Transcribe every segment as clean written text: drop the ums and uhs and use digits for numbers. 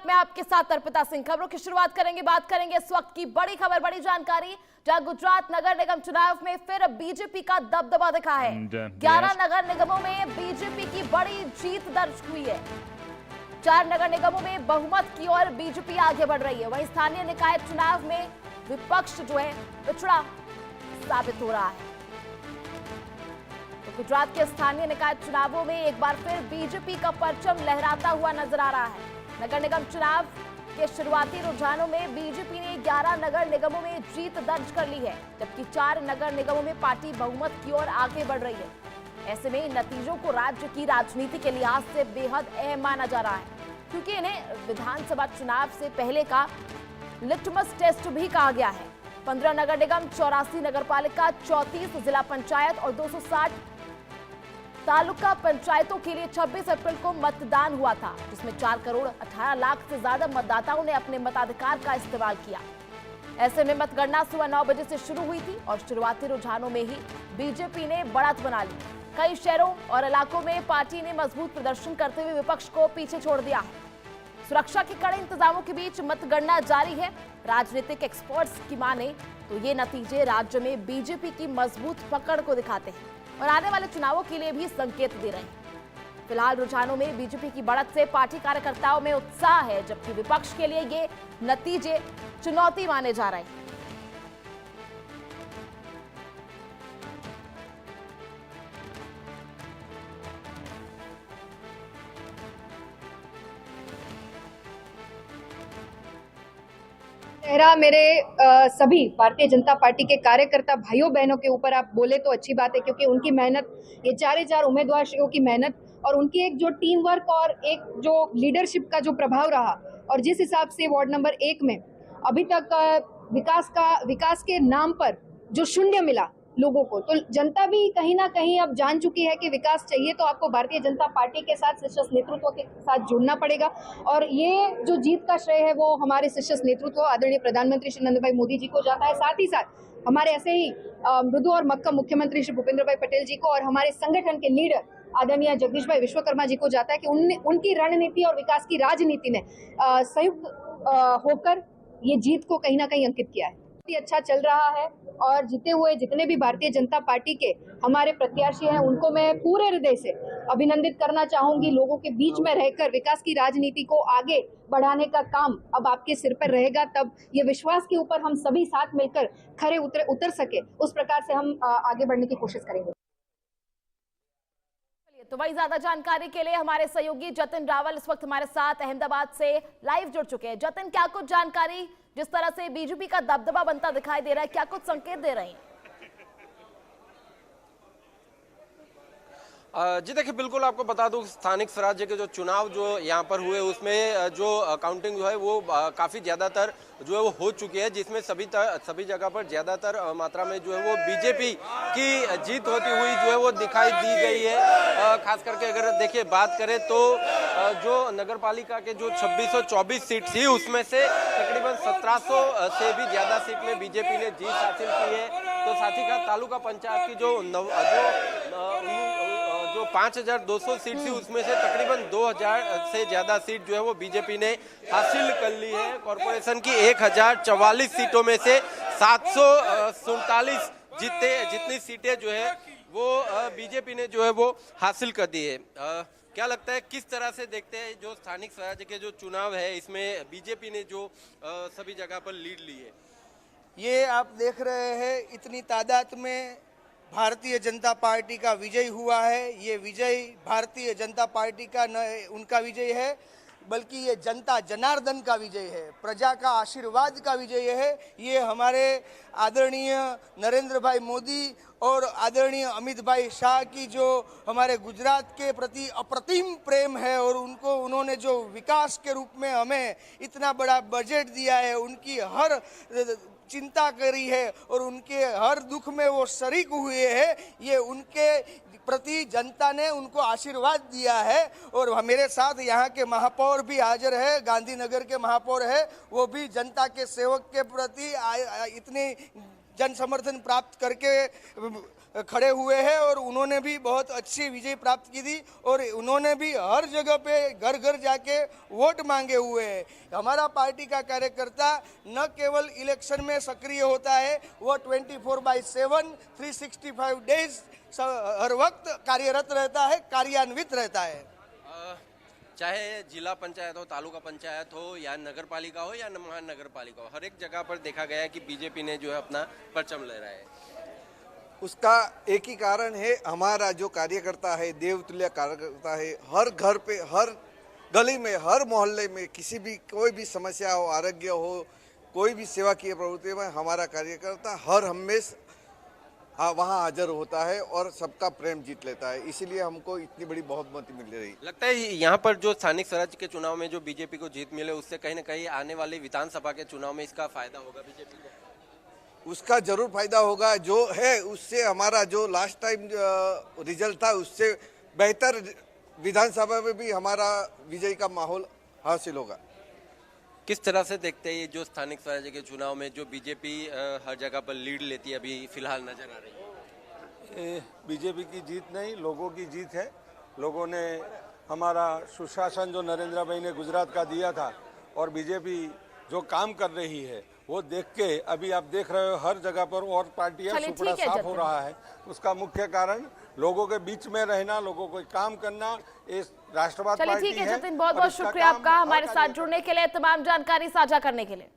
मैं आपके साथ अर्पिता सिंह। खबरों की शुरुआत करेंगे, बात करेंगे इस वक्त की बड़ी खबर, बड़ी जानकारी, जहां गुजरात नगर निगम चुनाव में फिर बीजेपी का दबदबा दिखा है। 11 नगर निगमों में बीजेपी की बड़ी जीत दर्ज हुई है। 4 नगर निगमों में बहुमत की ओर बीजेपी आगे बढ़ रही है। वहीं स्थानीय निकाय चुनाव में विपक्ष जो है पिछड़ा साबित हो रहा है। तो गुजरात के स्थानीय निकाय चुनावों में एक बार फिर बीजेपी का परचम लहराता हुआ नजर आ रहा है। नगर निगम चुनाव के शुरुआती रुझानों में बीजेपी ने 11 नगर निगमों में जीत दर्ज कर ली है, जबकि 4 नगर निगमों में पार्टी बहुमत की ओर आगे बढ़ रही है। ऐसे में इन नतीजों को राज्य की राजनीति के लिहाज से बेहद अहम माना जा रहा है, क्योंकि इन्हें विधानसभा चुनाव से पहले का लिटमस टेस्ट भी कहा गया है। 15 नगर निगम, 84 नगर पालिका, 34 जिला पंचायत और 260 तालुका पंचायतों के लिए 26 अप्रैल को मतदान हुआ था, जिसमें 4 करोड़ 18 लाख से ज्यादा मतदाताओं ने अपने मताधिकार का इस्तेमाल किया। ऐसे में मतगणना सुबह 9 बजे से शुरू हुई थी और शुरुआती रुझानों में ही बीजेपी ने बढ़त बना ली। कई शहरों और इलाकों में पार्टी ने मजबूत प्रदर्शन करते हुए विपक्ष को पीछे छोड़ दिया है। सुरक्षा के कड़े इंतजामों के बीच मतगणना जारी है। राजनीतिक एक्सपर्ट्स की माने तो ये नतीजे राज्य में बीजेपी की मजबूत पकड़ को दिखाते हैं और आने वाले चुनावों के लिए भी संकेत दे रहे हैं। फिलहाल रुझानों में बीजेपी की बढ़त से पार्टी कार्यकर्ताओं में उत्साह है, जबकि विपक्ष के लिए ये नतीजे चुनौती माने जा रहे हैं। मेरे सभी भारतीय जनता पार्टी के कार्यकर्ता भाइयों बहनों के ऊपर आप बोले तो अच्छी बात है, क्योंकि उनकी मेहनत, ये 4 उम्मीदवारों की मेहनत और उनकी एक जो टीम वर्क और एक जो लीडरशिप का जो प्रभाव रहा, और जिस हिसाब से वार्ड नंबर 1 में अभी तक विकास के नाम पर जो शून्य मिला लोगों को, तो जनता भी कहीं ना कहीं अब जान चुकी है कि विकास चाहिए तो आपको भारतीय जनता पार्टी के साथ शीर्ष नेतृत्व के साथ जुड़ना पड़ेगा। और ये जो जीत का श्रेय है वो हमारे शीर्ष नेतृत्व आदरणीय प्रधानमंत्री श्री नरेंद्र भाई मोदी जी को जाता है, साथ ही साथ हमारे ऐसे ही मृदु और मक्कम मुख्यमंत्री श्री भूपेंद्र भाई पटेल जी को और हमारे संगठन के लीडर आदरणीय जगदीश भाई विश्वकर्मा जी को जाता है कि उनकी रणनीति और विकास की राजनीति ने संयुक्त होकर ये जीत को कहीं ना कहीं अंकित किया है। अच्छा चल रहा है और जीते हुए जितने भी भारतीय जनता पार्टी के हमारे प्रत्याशी हैं उनको मैं पूरे हृदय से अभिनंदित करना चाहूंगी। लोगों के बीच में रहकर विकास की राजनीति को आगे बढ़ाने का काम अब आपके सिर पर रहेगा, तब ये विश्वास के ऊपर हम सभी साथ मिलकर खरे उतर सके, उस प्रकार से हम आगे बढ़ने की कोशिश करेंगे। तो वही ज्यादा जानकारी के लिए हमारे सहयोगी जतिन रावल इस वक्त हमारे साथ अहमदाबाद से लाइव जुड़ चुके हैं। जतिन, क्या कुछ जानकारी, जिस तरह से बीजेपी का दबदबा बनता दिखाई दे रहा है, क्या कुछ संकेत दे रहे हैं? जी देखिए, बिल्कुल आपको बता दूं, स्थानिक स्वराज्य के जो चुनाव जो यहाँ पर हुए उसमें जो काउंटिंग जो है वो काफ़ी ज़्यादातर जो है वो हो चुकी है, जिसमें सभी जगह पर ज़्यादातर मात्रा में जो है वो बीजेपी की जीत होती हुई जो है वो दिखाई दी गई है। खास करके अगर देखिए बात करें तो जो नगर पालिका के जो 2624 सीट थी उसमें से तकरीबन 1700 से भी ज़्यादा सीट में बीजेपी ने जीत हासिल की है। तो साथ ही साथ तालुका पंचायत की जो 5200 सीट थी उसमें से तकरीबन 2000 से ज्यादा सीट जो है वो बीजेपी ने हासिल कर ली है। कॉरपोरेशन की 1044 सीटों में से 747 जितनी सीटें जो है वो बीजेपी ने जो है वो हासिल कर दी है। क्या लगता है, किस तरह से देखते हैं जो स्थानिक स्वराज्य के जो चुनाव है इसमें बीजेपी ने जो सभी जगह पर लीड ली है? ये आप देख रहे हैं, इतनी तादाद में भारतीय जनता पार्टी का विजय हुआ है। ये विजय भारतीय जनता पार्टी का न उनका विजय है, बल्कि ये जनता जनार्दन का विजय है, प्रजा का आशीर्वाद का विजय है। ये हमारे आदरणीय नरेंद्र भाई मोदी और आदरणीय अमित भाई शाह की जो हमारे गुजरात के प्रति अप्रतिम प्रेम है और उन्होंने जो विकास के रूप में हमें इतना बड़ा बजट दिया है, उनकी हर चिंता करी है और उनके हर दुख में वो शरीक हुए हैं, ये उनके प्रति जनता ने उनको आशीर्वाद दिया है। और मेरे साथ यहाँ के महापौर भी हाजिर है, गांधीनगर के महापौर है, वो भी जनता के सेवक के प्रति इतनी जन समर्थन प्राप्त करके खड़े हुए हैं और उन्होंने भी बहुत अच्छी विजय प्राप्त की थी और उन्होंने भी हर जगह पे घर घर जाके वोट मांगे हुए हैं। हमारा पार्टी का कार्यकर्ता न केवल इलेक्शन में सक्रिय होता है, वो 24/7 365 डेज हर वक्त कार्यरत रहता है, कार्यान्वित रहता है। चाहे जिला पंचायत हो, तालुका पंचायत हो या नगर पालिका हो या महानगर पालिका हो, हर एक जगह पर देखा गया है कि बीजेपी ने जो है अपना परचम लहराया है। उसका एक ही कारण है, हमारा जो कार्यकर्ता है, देवतुल्य कार्यकर्ता है। हर घर पे, हर गली में, हर मोहल्ले में किसी भी कोई भी समस्या हो, आरोग्य हो, कोई भी सेवा की प्रवृत्ति में हमारा कार्यकर्ता हर हमेशा वहाँ हाजिर होता है और सबका प्रेम जीत लेता है। इसीलिए हमको इतनी बड़ी बहुमति मिल रही। लगता है यहाँ पर जो स्थानिक स्वराज के चुनाव में जो बीजेपी को जीत मिले, उससे कहीं ना कहीं आने वाले विधानसभा के चुनाव में इसका फायदा होगा बीजेपी को। उसका जरूर फायदा होगा। जो है उससे हमारा जो लास्ट टाइम रिजल्ट था उससे बेहतर विधानसभा में भी हमारा विजय का माहौल हासिल होगा। किस तरह से देखते हैं ये जो स्थानिक स्वराज्य के चुनाव में जो बीजेपी हर जगह पर लीड लेती है अभी फिलहाल नजर आ रही है? बीजेपी की जीत नहीं, लोगों की जीत है। लोगों ने हमारा सुशासन जो नरेंद्र भाई ने गुजरात का दिया था और बीजेपी जो काम कर रही है वो देख के अभी आप देख रहे हो हर जगह पर और पार्टियां सुपड़ा साफ हो रहा है। उसका मुख्य कारण लोगों के बीच में रहना, लोगों को काम करना, इस राष्ट्रवाद पार्टी है। चलिए ठीक है जतिन, बहुत बहुत शुक्रिया आपका हमारे साथ जुड़ने के लिए, तमाम जानकारी साझा करने के लिए।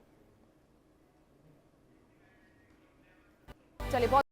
चलिए बहुत